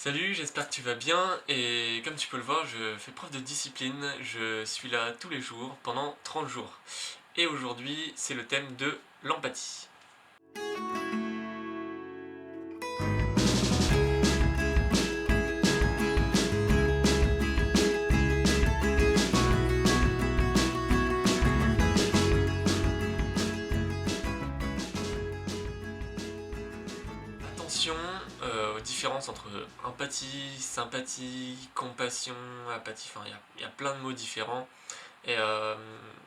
Salut, j'espère que tu vas bien et comme tu peux le voir, je fais preuve de discipline, je suis là tous les jours pendant 30 jours. Et aujourd'hui, c'est le thème de l'empathie. Attention aux différences entre empathie, sympathie, compassion, apathie, enfin il y a plein de mots différents. Et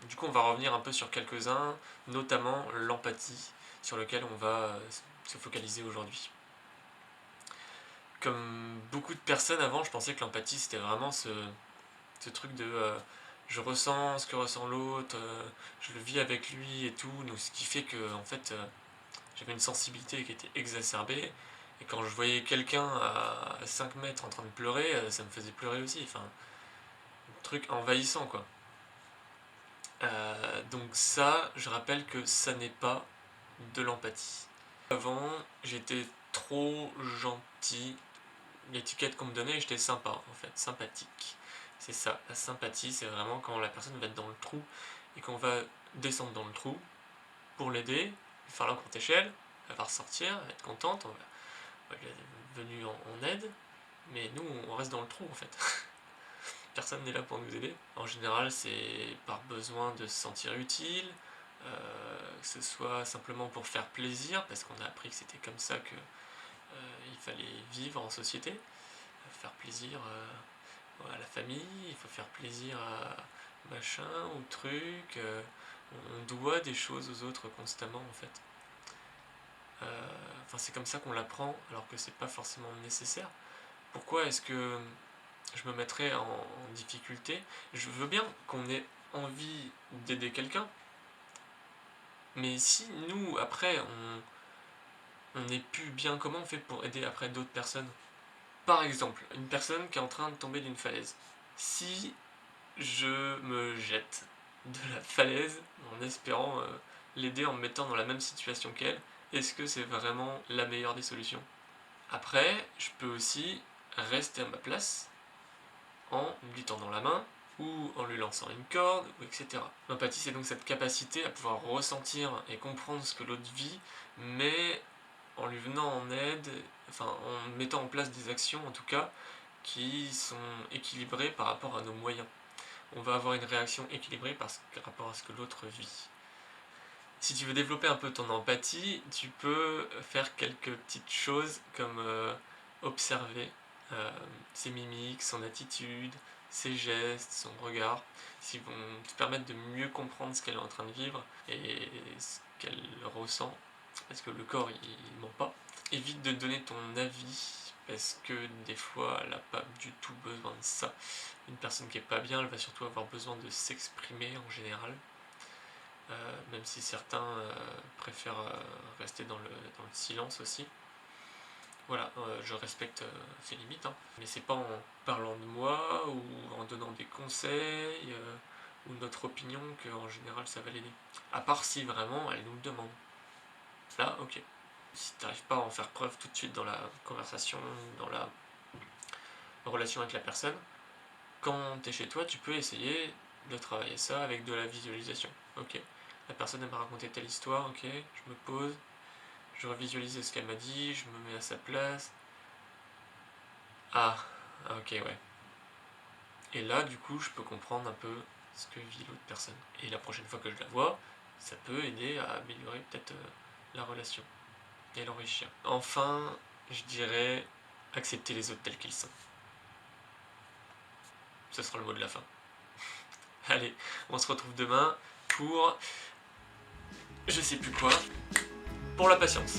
du coup on va revenir un peu sur quelques-uns, notamment l'empathie, sur lequel on va se focaliser aujourd'hui. Comme beaucoup de personnes avant, je pensais que l'empathie c'était vraiment ce truc de je ressens ce que ressent l'autre, je le vis avec lui et tout, donc ce qui fait que en fait j'avais une sensibilité qui était exacerbée, et quand je voyais quelqu'un à 5 mètres en train de pleurer, ça me faisait pleurer aussi, enfin, un truc envahissant quoi. Donc ça, je rappelle que ça n'est pas de l'empathie. Avant, j'étais trop gentil, l'étiquette qu'on me donnait, j'étais sympa en fait, sympathique. C'est ça, la sympathie, c'est vraiment quand la personne va être dans le trou et qu'on va descendre dans le trou pour l'aider, lui faire la courte échelle, elle va ressortir, elle va être contente, on va lui être venu en aide, mais nous on reste dans le trou en fait. Personne n'est là pour nous aider. En général, c'est par besoin de se sentir utile, que ce soit simplement pour faire plaisir, parce qu'on a appris que c'était comme ça que il fallait vivre en société, faire plaisir à la famille, il faut faire plaisir à machin ou truc, on doit des choses aux autres constamment en fait. Enfin, c'est comme ça qu'on l'apprend alors que c'est pas forcément nécessaire. Pourquoi est-ce que je me mettrais en difficulté? Je veux bien qu'on ait envie d'aider quelqu'un, mais si nous après on n'est plus bien, comment on fait pour aider après d'autres personnes? Par exemple, une personne qui est en train de tomber d'une falaise. Si je me jette de la falaise en espérant l'aider en me mettant dans la même situation qu'elle, est-ce que c'est vraiment la meilleure des solutions? Après, je peux aussi rester à ma place en lui tendant la main ou en lui lançant une corde, etc. L'empathie, c'est donc cette capacité à pouvoir ressentir et comprendre ce que l'autre vit, mais en lui venant en aide, enfin en mettant en place des actions en tout cas, qui sont équilibrées par rapport à nos moyens. On va avoir une réaction équilibrée par rapport à ce que l'autre vit. Si tu veux développer un peu ton empathie, tu peux faire quelques petites choses comme observer ses mimiques, son attitude, ses gestes, son regard, qui vont te permettre de mieux comprendre ce qu'elle est en train de vivre et ce qu'elle ressent, parce que le corps il ment pas. Évite de donner ton avis, parce que des fois elle n'a pas du tout besoin de ça. Une personne qui est pas bien, elle va surtout avoir besoin de s'exprimer en général. Même si certains préfèrent rester dans le silence aussi. Voilà, je respecte ses limites, hein. Mais c'est pas en parlant de moi ou en donnant des conseils ou notre opinion qu'en général ça va l'aider. À part si vraiment elle nous le demande. Là, ok. Si t'arrives pas à en faire preuve tout de suite dans la conversation, dans la relation avec la personne, quand t'es chez toi, tu peux essayer de travailler ça avec de la visualisation. Ok, la personne elle m'a raconté telle histoire, ok, je me pose, je revisualise ce qu'elle m'a dit, je me mets à sa place. Ah, ok, ouais. Et là, du coup, je peux comprendre un peu ce que vit l'autre personne. Et la prochaine fois que je la vois, ça peut aider à améliorer peut-être la relation et l'enrichir. Enfin, je dirais accepter les autres tels qu'ils sont. Ce sera le mot de la fin. Allez, on se retrouve demain pour je sais plus quoi, pour la patience.